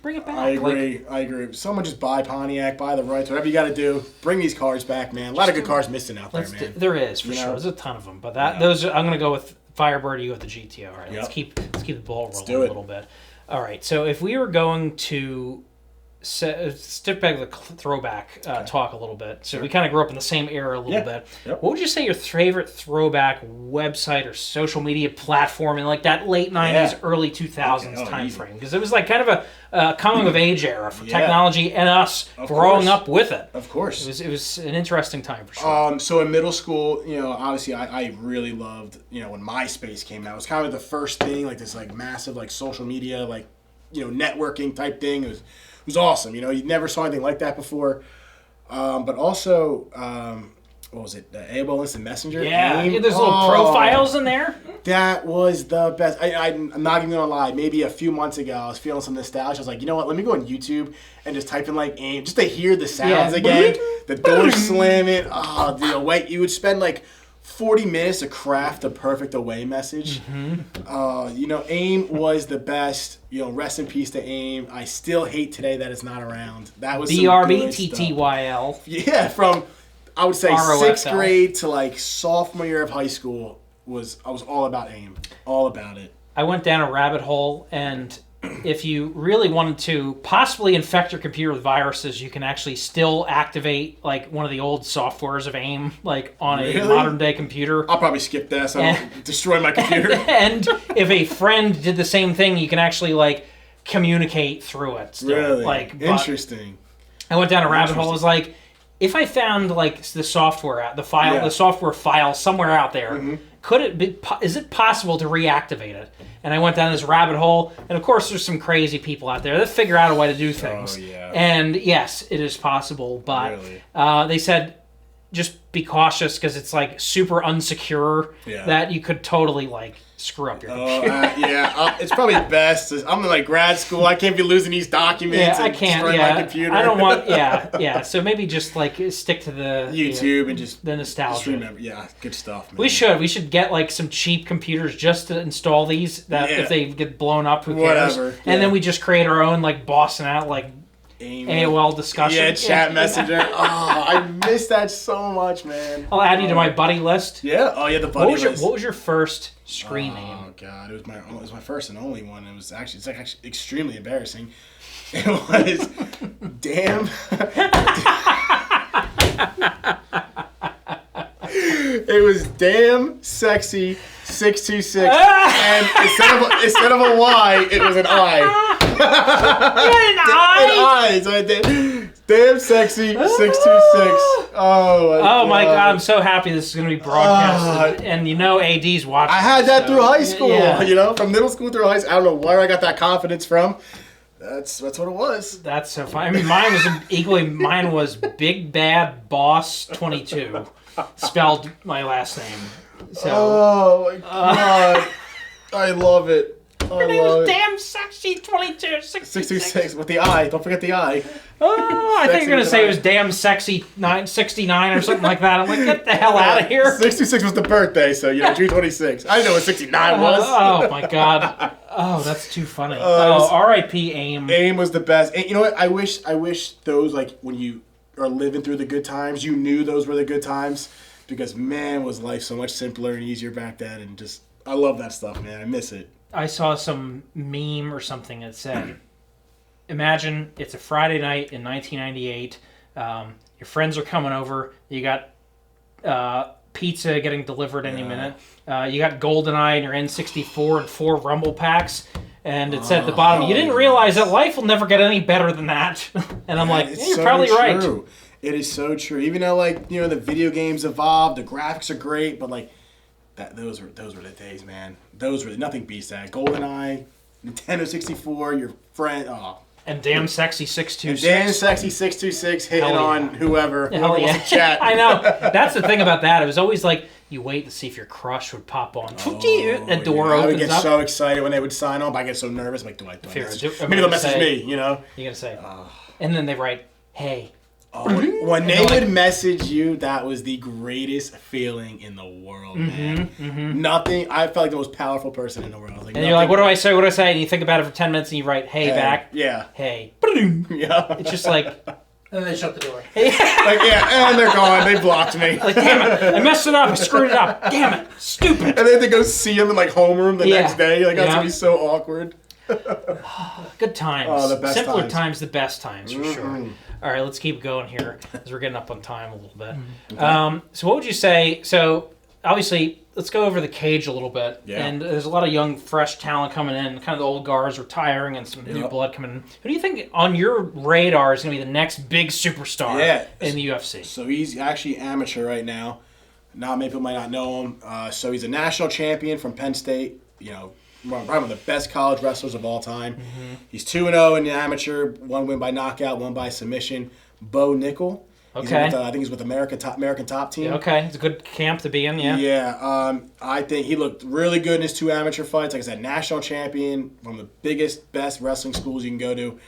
bring it back. I agree. Someone just buy Pontiac, buy the rights, whatever you got to do. Bring these cars back, man. A lot of good cars missing out there, man. There is, for sure. There's a ton of them. But I'm going to go with Firebird, you go with the GTO. All right, let's keep the ball rolling a little bit. All right, so if we were going to stick back to the throwback talk a little bit. So we kind of grew up in the same era a little bit. Yep. What would you say your favorite throwback website or social media platform in that late 90s, early 2000s time frame? Because it was kind of a coming of age era for technology and us growing up with it. Of course. It was an interesting time for sure. So in middle school, obviously I really loved, when MySpace came out. It was kind of the first thing, this massive social media, networking type thing. It was awesome. You never saw anything like that before. But also, what was it? The AOL Instant Messenger? Yeah, there's little profiles in there. That was the best. I'm not even going to lie. Maybe a few months ago, I was feeling some nostalgia. I was like, you know what? Let me go on YouTube and just type in AIM, just to hear the sounds again. The door slamming. Oh, the away. You would spend 40 minutes to craft the perfect away message. AIM was the best. Rest in peace to AIM. I still hate today that it's not around. That was BRBTTYL. Yeah, from I would say ROFL. 6th grade to sophomore year of high school I was all about AIM. All about it. I went down a rabbit hole and if you really wanted to possibly infect your computer with viruses, you can actually still activate like one of the old softwares of AIM, like on a modern day computer. I'll probably skip that so I don't destroy my computer. And if a friend did the same thing, you can actually like communicate through it. Still. Really? Like, interesting. I went down a rabbit hole. I was like, if I found like the software, the software file somewhere out there, could it be? Is it possible to reactivate it? And I went down this rabbit hole, and of course, there's some crazy people out there that figure out a way to do things. Oh, yeah. And yes, it is possible, but they said just be cautious because it's like super unsecure that you could totally like screw up your computer. It's probably best. I'm in like grad school. I can't be losing these documents. I can't. Destroy my computer. I don't want. So maybe just like stick to the YouTube and just the nostalgia. Just remember, good stuff. Man. We should get like some cheap computers just to install these. That if they get blown up, who cares? Whatever. And then we just create our own like Bossin out like AOL discussion. Chat messenger. Oh, I miss that so much, man. I'll add you to my buddy list. Yeah. Oh, yeah, the buddy list. What was your first screen name? Oh God, it was my first and only one. It's actually extremely embarrassing. It was damn. It was damn sexy 626, and instead of a Y, it was an I. An I. So I did damn sexy 626. Oh my God! I'm so happy this is going to be broadcasted, and AD's watching. I had that through high school. From middle school through high school. I don't know where I got that confidence from. That's what it was. That's so funny. I mean, mine was Big Bad Boss 22, spelled my last name. So, oh my God, I love it. Her name was Damn Sexy 22 626 with the I. Don't forget the I. Oh, I think you're gonna say it was Damn Sexy 969 or something like that. I'm like, get the hell out of here. 626 was the birthday, so June 26. I didn't know what 69 was. Oh my God. Oh, that's too funny. R.I.P. AIM. AIM was the best. And you know what? I wish those, like, when you are living through the good times, you knew those were the good times, because man, was life so much simpler and easier back then. And just, I love that stuff, man. I miss it. I saw some meme or something that said, imagine it's a Friday night in 1998. Your friends are coming over. You got pizza getting delivered any minute. You got GoldenEye and your N64 and 4 Rumble packs. And it said at the bottom, you didn't realize that life will never get any better than that. And I'm like, you're probably right. It is so true. Even though, like, the video games evolved, the graphics are great, but like, those were the days, man. Nothing beats that. GoldenEye, Nintendo 64, your friend. Oh. And Damn Sexy 626. And Damn Sexy 626 hitting on whoever wants to chat. I know. That's the thing about that. It was always like you wait to see if your crush would pop on. A door opens up. I would get so excited when they would sign on, but I get so nervous. I'm like, do I maybe they'll message me, You're going to say. And then they write, hey. When they would message you, that was the greatest feeling in the world, man. Nothing. I felt like the most powerful person in the world. And you're like, what do I say? What do I say? And you think about it for 10 minutes and you write, hey. back. Yeah. Hey. Yeah. It's just like... And then they shut the door. And they're gone. They blocked me. Like, damn it. I messed it up. I screwed it up. Damn it. Stupid. And they have to go see him in, like, homeroom the next day. Like, that's going to be so awkward. Good times. Oh, the best Simpler times, the best times, for sure. All right, let's keep going here as we're getting up on time a little bit. Okay. So what would you say? So obviously, let's go over the cage a little bit. Yeah. And there's a lot of young, fresh talent coming in. Kind of the old guards retiring and some new blood coming in. Who do you think on your radar is going to be the next big superstar in the UFC? So he's actually amateur right now. Not many people might not know him. So he's a national champion from Penn State. Probably one of the best college wrestlers of all time. He's 2-0 in the amateur, 1 win by knockout, 1 by submission. Bo Nickel. Okay. I think he's with American Top Team. Okay, it's a good camp to be in, yeah. Yeah, I think he looked really good in his 2 amateur fights. Like I said, national champion, one of the biggest, best wrestling schools you can go to.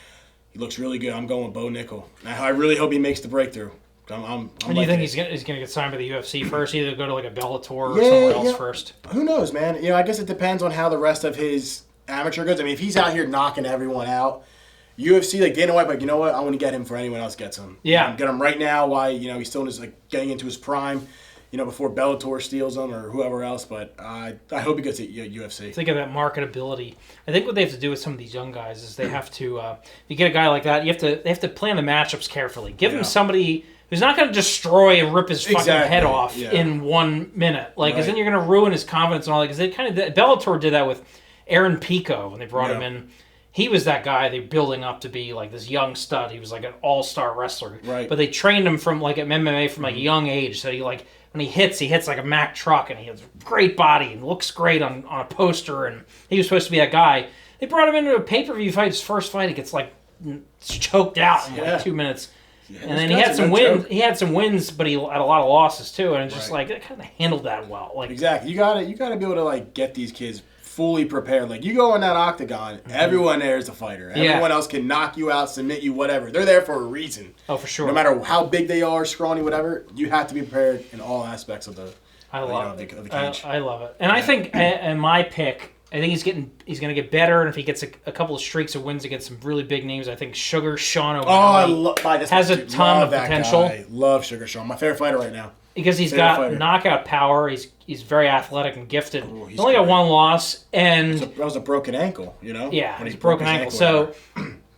He looks really good. I'm going with Bo Nickel. I really hope he makes the breakthrough. And do you think he's gonna get signed by the UFC first? Either go to like a Bellator or somewhere else first? Who knows, man? I guess it depends on how the rest of his amateur goes. I mean, if he's out here knocking everyone out, UFC, like Dana White, like, you know what? I want to get him for anyone else gets him. Yeah. Get him right now while, he's still in his, like, getting into his prime. before Bellator steals him or whoever else. But I hope he gets to UFC. Think of that marketability. I think what they have to do with some of these young guys is they have to. If you get a guy like that, they have to plan the matchups carefully. Give him somebody who's not going to destroy and rip his fucking head off in 1 minute. Because then you're going to ruin his confidence and all that. Because they kind of Bellator did that with Aaron Pico when they brought him in. He was that guy they building up to be like this young stud. He was like an all-star wrestler. Right. But they trained him from like MMA from like a young age. So he like when he hits like a Mack truck, and he has a great body and looks great on a poster. And he was supposed to be that guy. They brought him into a pay-per-view fight. His first fight, he gets like choked out in like 2 minutes. Yeah, and then he had some wins. Joke. He had some wins, but he had a lot of losses too. And it's just like they kind of handled that well. Like exactly, you gotta be able to like get these kids fully prepared. Like you go in that octagon, everyone there is a fighter. Everyone else can knock you out, submit you, whatever. They're there for a reason. Oh, for sure. No matter how big they are, scrawny, whatever, you have to be prepared in all aspects of the. I love it. Of the cage. I love it, and I think in my pick. I think he's going to get better, and if he gets a couple of streaks of wins against some really big names, I think Sugar Sean O'Malley has a ton of potential. I love Sugar Sean, my favorite fighter right now. Because he's got knockout power, he's very athletic and gifted. He's only got one loss, and that was a broken ankle, Yeah, he's broken ankle. So,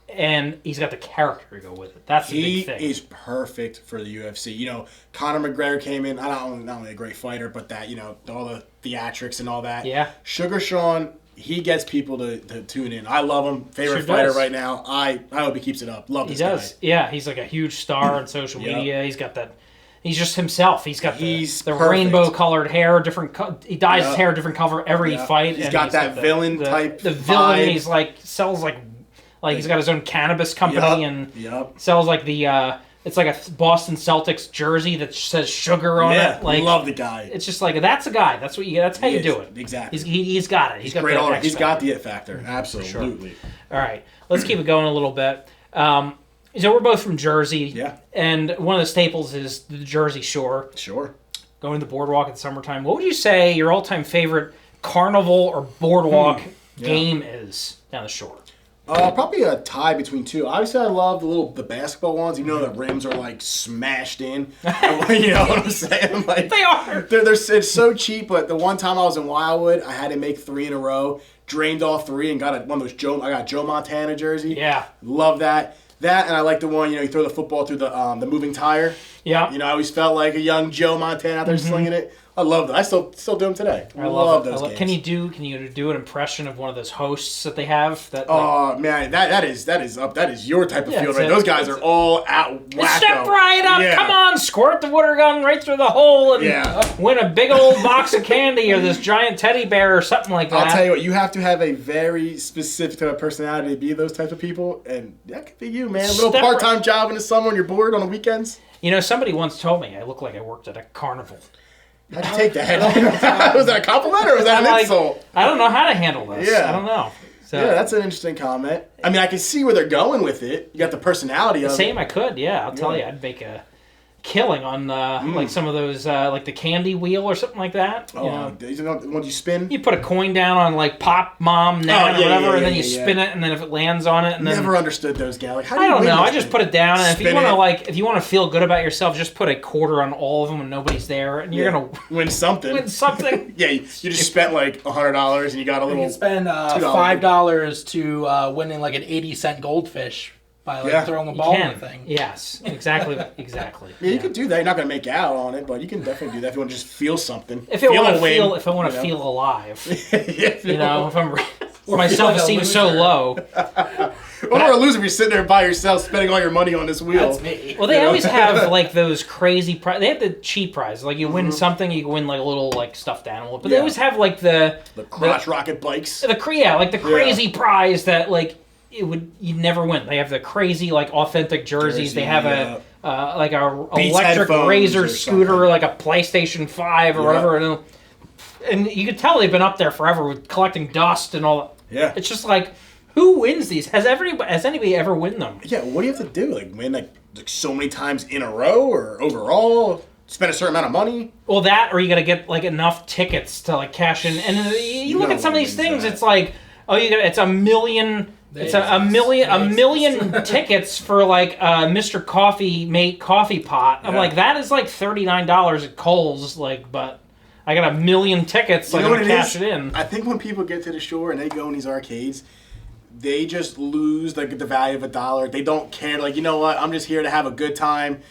and he's got the character to go with it. That's the big thing. He is perfect for the UFC. Conor McGregor came in. Not only a great fighter, but that all the theatrics and all that. Yeah. Sugar Sean, he gets people to tune in. I love him. Favorite fighter right now. I hope he keeps it up. Love this guy. Yeah, he's like a huge star on social media. He's got that. He's just himself. He's got the rainbow-colored hair. He dyes his hair a different color every fight. He's got that villain type. The villain. Vibe. He's like sells like he's got his own cannabis company and sells like the. It's like a Boston Celtics jersey that says sugar on it. Like, love the guy. It's just like that's a guy. That's what you. That's how you do it. Exactly. He's got it. He's got great. The He's got the it factor. Absolutely. Sure. All right, let's keep it going a little bit. So we're both from Jersey. Yeah. And one of the staples is the Jersey Shore. Sure. Going to the boardwalk in the summertime. What would you say your all-time favorite carnival or boardwalk game is down the shore? Probably a tie between two. Obviously, I love the basketball ones, even though the rims are like smashed in. You know what I'm saying? Like they are. It's so cheap. But the one time I was in Wildwood, I had to make 3 in a row, drained all 3, and got one of those I got Joe Montana jersey. Yeah, love that. That, and I like the one you throw the football through the moving tire. Yeah. I always felt like a young Joe Montana out there slinging it. I love that. I still do them today. I love those games. Can you do an impression of one of those hosts that they have? Man, that is your type of field, right? Those guys are all out wacko. Step right up, come on, squirt the water gun right through the hole and win a big old box of candy or this giant teddy bear or something like that. I'll tell you what, you have to have a very specific type of personality to be those type of people, and that could be you, man. A little part-time job in the summer when you're bored on the weekends. Somebody once told me I look like I worked at a carnival. How'd you take that? Was that a compliment or was that an insult? I don't know how to handle this. Yeah. I don't know. So, that's an interesting comment. I mean, I can see where they're going with it. You got the personality of it. Same, I could, I'll tell you, I'd make a killing on like some of those like the candy wheel or something like that. The ones you spin? You put a coin down on like Pop Mom Nan or whatever, and then you spin it, and then if it lands on it, and then never understood those guys. Like, how do I you don't know. I this just thing? put it down, and if you want to feel good about yourself, just put a quarter on all of them, and nobody's there, and you're gonna win something. Yeah, you just spent like $100, and you got a little. You can spend $5 to winning like an 80-cent goldfish. By throwing a ball in the thing. Yes, exactly. Yeah, you could do that. You're not going to make out on it, but you can definitely do that if you want to just feel something. If I want to feel alive. If my self-esteem so low. Or a loser if you're sitting there by yourself spending all your money on this wheel. That's me. Well, they always have like those crazy prizes. They have the cheap prizes. Like you win something, you can win like a little like stuffed animal. But they always have like the crotch rocket bikes. The crazy prize that like you'd never win. They have the crazy like authentic jerseys. They have a electric Razor scooter, like a PlayStation 5 or whatever, and you could tell they've been up there forever with collecting dust and all that. Yeah, it's just like, who wins these? Has anybody ever win them? Yeah, what do you have to do? Like win like so many times in a row or overall? Spend a certain amount of money? Well, that or you got to get like enough tickets to like cash in. And you look at some of these things, it's like. It's $1 million It's a million tickets for like Mr. Coffee Mate coffee pot. I'm like, that is like $39 at Kohl's, like, but I got a million tickets, so I'm gonna cash it in. I think when people get to the shore and they go in these arcades, they just lose like the value of a dollar. They don't care. Like, you know what? I'm just here to have a good time.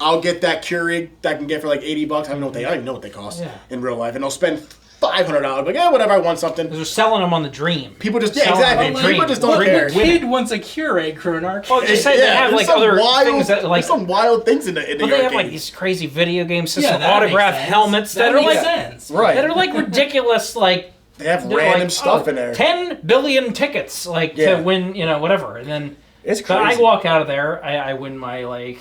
I'll get that Keurig that I can get for like $80. I don't even know what they cost in real life, and they'll spend $500. Like, whatever, I want something. They're selling them on the Dream. People just exactly. People just don't care. A kid wants a Keurig for an arcade. Well, just say they have like other things that like some wild things in the arcade. They have like these crazy video game system autograph helmets that are like that are like ridiculous. Like they have random stuff in there. 10 billion tickets, like to win, whatever, and then it's crazy. I walk out of there, I win my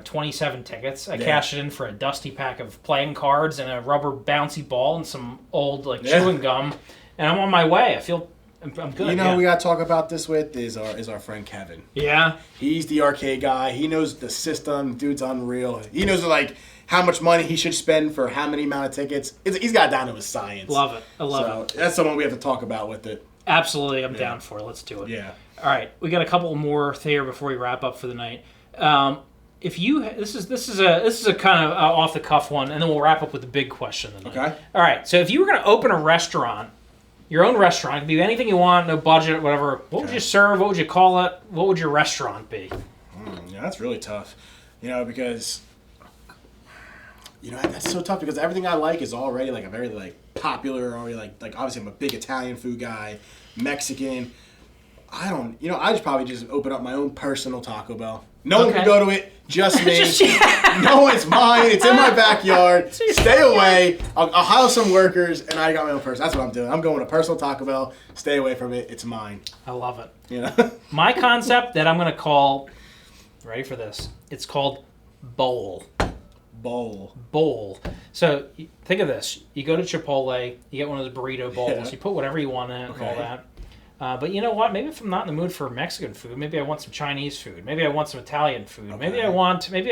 27 tickets. I cash it in for a dusty pack of playing cards and a rubber bouncy ball and some old chewing gum, and I'm on my way. I feel I'm good. We got to talk about this with is our friend Kevin. Yeah, he's the arcade guy. He knows the system. Dude's unreal. He knows like how much money he should spend for how many amount of tickets. He's got it down to his science. Love it. I love it. That's someone we have to talk about with it. Absolutely, I'm down for it. Let's do it. Yeah. All right, we got a couple more here before we wrap up for the night. If you this is a kind of off the cuff one, and then we'll wrap up with the big question of the night. Okay. All right. So if you were going to open a restaurant, your own restaurant, it could be anything you want, no budget, whatever. What would you serve? What would you call it? What would your restaurant be? Yeah, that's really tough. Because that's so tough because everything I like is already like a very like popular, already like obviously I'm a big Italian food guy, Mexican. I'd just probably just open up my own personal Taco Bell. No one can go to it, just me. No, it's mine. It's in my backyard. Stay away. I'll hire some workers, and I got my own person. That's what I'm doing. I'm going to personal Taco Bell. Stay away from it. It's mine. I love it. My concept that I'm going to call, ready for this, it's called Bowl. Bowl. So think of this. You go to Chipotle, you get one of those burrito bowls, you put whatever you want in it and all that. But you know what? Maybe if I'm not in the mood for Mexican food, maybe I want some Chinese food. Maybe I want some Italian food. Okay. Maybe I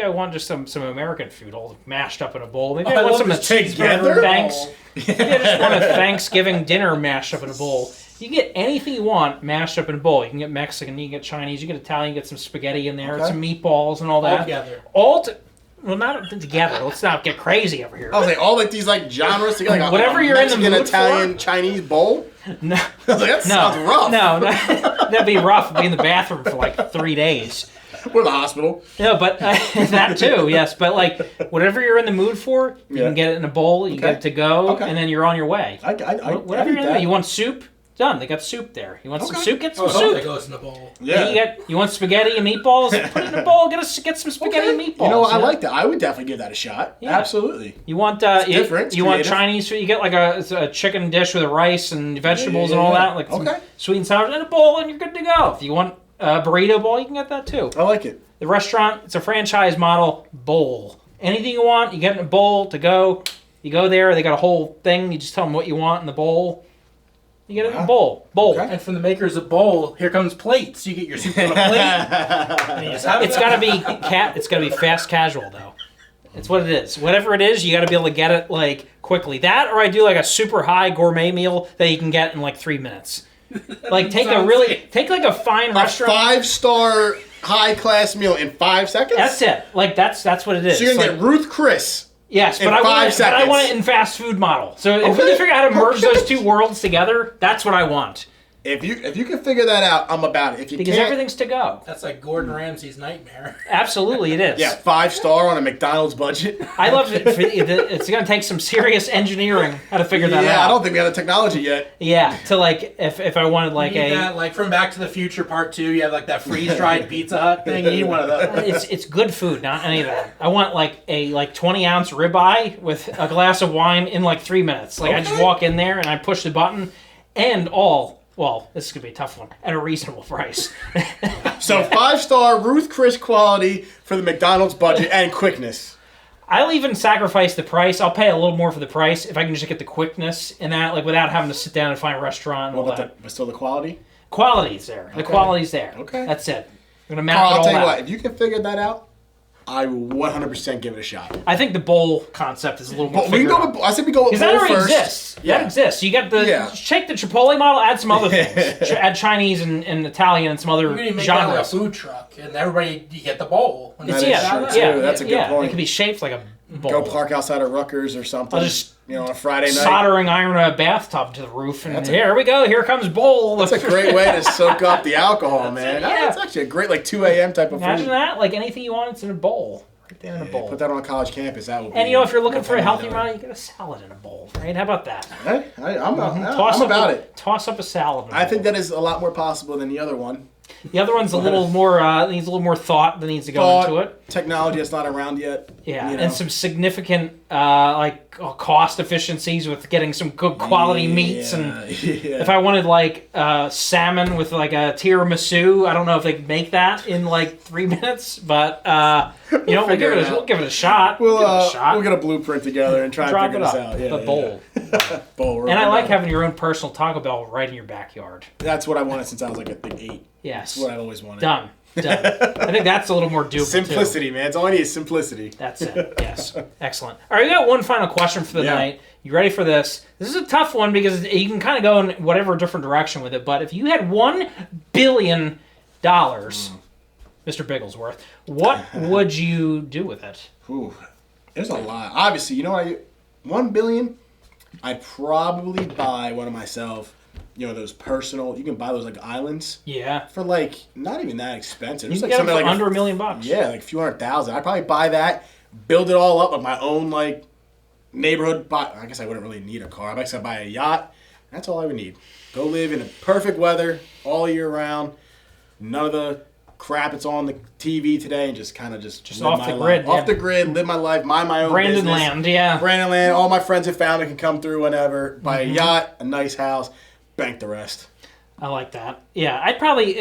want just some American food all mashed up in a bowl. Maybe I want some cheeseburger thanks. Maybe I just want a Thanksgiving dinner mashed up in a bowl. You can get anything you want mashed up in a bowl. You can get Mexican, you can get Chinese, you can get Italian, you get some spaghetti in there, some meatballs and all that. All together. Well, not together. Let's not get crazy over here. I was like, all like these like genres together. Like whatever you're Mexican, in the mood Italian, for. Chinese bowl. No, I was like, that sounds rough. No, that'd be rough. Be in the bathroom for like 3 days. Or the hospital. No, but that too. Yes, but like whatever you're in the mood for, you can get it in a bowl. You get it to go, and then you're on your way. Whatever you're in the mood. You want soup? Done. They got soup there. You want some soup? Get some soup. That goes in the bowl. Yeah. You want spaghetti and meatballs? Put it in a bowl. Get some spaghetti and meatballs. You know what? I like that. I would definitely give that a shot. Yeah. Absolutely. You want different. You want Chinese food? You get like a chicken dish with rice and vegetables and all that, like some sweet and sour in a bowl, and you're good to go. If you want a burrito bowl, you can get that too. I like it. The restaurant, it's a franchise model bowl. Anything you want, you get in a bowl to go. You go there. They got a whole thing. You just tell them what you want in the bowl. You get it in a bowl. Okay. And from the makers of bowl, here comes plates. You get your soup on a plate. It's gotta be fast casual though. It's what it is. Whatever it is, you gotta be able to get it like quickly. That or I do like a super high gourmet meal that you can get in like 3 minutes. Like take like a fine restaurant. 5-star high class meal in 5 seconds? That's it. Like that's what it is. So you're gonna get Ruth Chris. Yes, but I want it in fast food model. So if we can figure out how to merge those two worlds together, that's what I want. If you can figure that out, I'm about it. Because everything's to go. That's like Gordon Ramsay's nightmare. Absolutely, it is. Yeah, 5-star on a McDonald's budget. I love it. It's going to take some serious engineering how to figure that out. Yeah, I don't think we have the technology yet. Yeah, to like if I wanted like that, like from Back to the Future Part 2, you have like that freeze dried Pizza Hut thing. You need one of those. It's good food, not any of that. I want like a 20-ounce ribeye with a glass of wine in like 3 minutes. Like I just walk in there and I push the button, and well, this is going to be a tough one, at a reasonable price. So 5-star Ruth Chris quality for the McDonald's budget and quickness. I'll even sacrifice the price. I'll pay a little more for the price if I can just get the quickness in that, like without having to sit down and find a restaurant and all that. But still the quality? Quality's there. The quality's there. Okay. That's it. I'm going to map it all I'll tell you out. what, if you can figure that out, I will 100% give it a shot. I think the bowl concept is a little more. I said we go with bowl that already first. exists. Yeah. That exists. You got take the Chipotle model, add some other things. Add Chinese and Italian and some other genres. You can make genres. that like a food truck, and everybody you get the bowl. And that's true too. That's a good point. It could be shaped like a bowl. Go park outside of Rutgers or something. I'll just on a Friday night. Soldering iron a bathtub to the roof, and here we go. Here comes bowl. That's a great way to soak up the alcohol, man. That's actually a great 2 a.m. type of food. Imagine that. Like anything you want, it's in a bowl. Right there in a bowl. Put that on a college campus. That would be. And if you're looking for a healthy amount, you get a salad in a bowl, right? How about that? I'm about it. Toss up a salad. I think that is a lot more possible than the other one. The other one's a little more needs a little more thought that needs to go into it. Technology that's not around yet. Yeah, and some significant cost efficiencies with getting some good quality meats. And if I wanted salmon with a tiramisu, I don't know if they could make that in 3 minutes, but we'll give it a shot. We'll get a blueprint together and try and figure this out. The bowl. Bowl. And I like having your own personal Taco Bell right in your backyard. That's what I wanted since I was 8. Yes. That's what I've always wanted. Done. I think that's a little more doable. Simplicity, man. It's all I need is simplicity. That's it. Yes. Excellent. All right, we got one final question for the night. You ready for this? This is a tough one because you can kind of go in whatever different direction with it. But if you had $1 billion, Mr. Bigglesworth, what would you do with it? Ooh, there's a lot. Obviously, $1 billion, I'd probably buy one of myself. Those personal. You can buy those islands. Yeah. For not even that expensive. You can get them for under $1 million. Yeah, a few $100,000. I'd probably buy that, build it all up with my own neighborhood. I guess I wouldn't really need a car. I guess I'd buy a yacht. That's all I would need. Go live in perfect weather all year round. None of the crap that's on the TV today, and just off the grid. Off the grid, live my life, mind my own Brandon business. Land, yeah. Brandon Land. All my friends and family can come through whenever. Buy a yacht, a nice house. Bank the rest. I like that. Yeah, I'd probably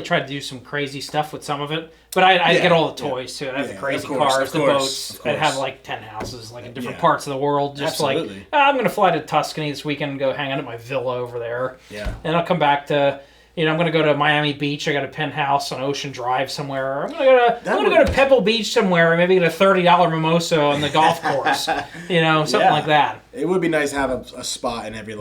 try to do some crazy stuff with some of it, but I'd get all the toys too. I'd have the crazy cars, the boats. I'd have 10 houses in different parts of the world. Just Absolutely. I'm going to fly to Tuscany this weekend and go hang out at my villa over there. Yeah. And I'll come back to. I'm going to go to Miami Beach. I got a penthouse on Ocean Drive somewhere. I'm going to go to Pebble Beach somewhere and maybe get a $30 mimosa on the golf course. Something like that. It would be nice to have a spot in every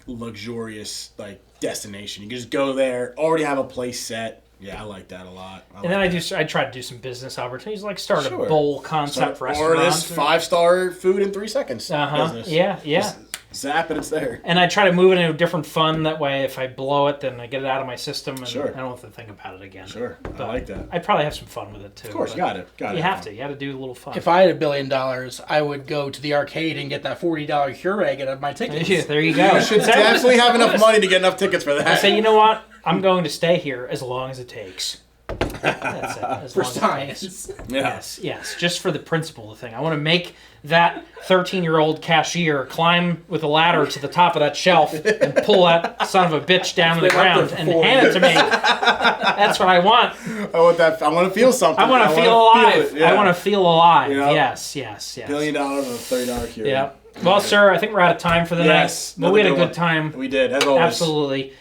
luxurious destination. You can just go there, already have a place set. Yeah, I like that a lot. I try to do some business opportunities, start a bowl concept restaurant. Or this 5-star food in 3 seconds business. Yeah. Just zap it, it's there. And I try to move it into a different fund. That way, if I blow it, then I get it out of my system and I don't have to think about it again. Sure, I like that. I'd probably have some fun with it too. Of course, you got it. You have to. You got to do a little fun. If I had $1 billion, I would go to the arcade and get that $40 Keurig and have my tickets. Yeah, there you go. You should definitely have enough money to get enough tickets for that. I say, you know what? I'm going to stay here as long as it takes. That's it. As for long science. As it yes. Just for the principle of the thing. I want to make that 13-year-old cashier climb with a ladder to the top of that shelf and pull that son of a bitch down to the ground and hand it to me. That's what I want. I want that. I want to feel something. I want to feel alive. I want to feel alive. Yes. $1 billion on a $30 Keurig. Yeah. Well, sir, I think we're out of time for the night. But we had a good time. We did, as always. Absolutely.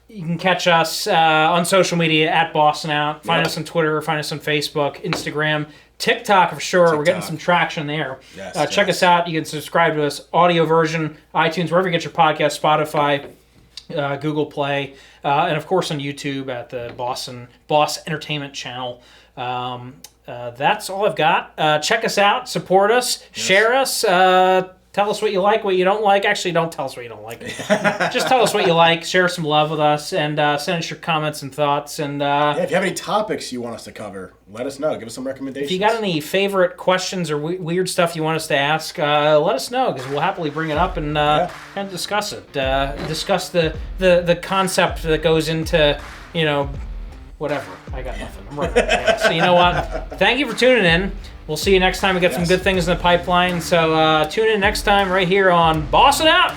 You can catch us on social media at Bossin Out. Find us on Twitter. Find us on Facebook, Instagram, TikTok for sure. We're getting some traction there. Check us out. You can subscribe to us, audio version, iTunes, wherever you get your podcast, Spotify, Google Play, and of course on YouTube at the Boss Entertainment channel. That's all I've got. Check us out. Support us. Share us. Tell us what you like, what you don't like. Actually, don't tell us what you don't like. Just tell us what you like. Share some love with us, and send us your comments and thoughts. And if you have any topics you want us to cover, let us know. Give us some recommendations. If you got any favorite questions or weird stuff you want us to ask, let us know, because we'll happily bring it up and kind of discuss it. Discuss the concept that goes into, whatever. I got nothing. I'm running. So you know what? Thank you for tuning in. We'll see you next time. We got some good things in the pipeline. So tune in next time right here on Bossin Out.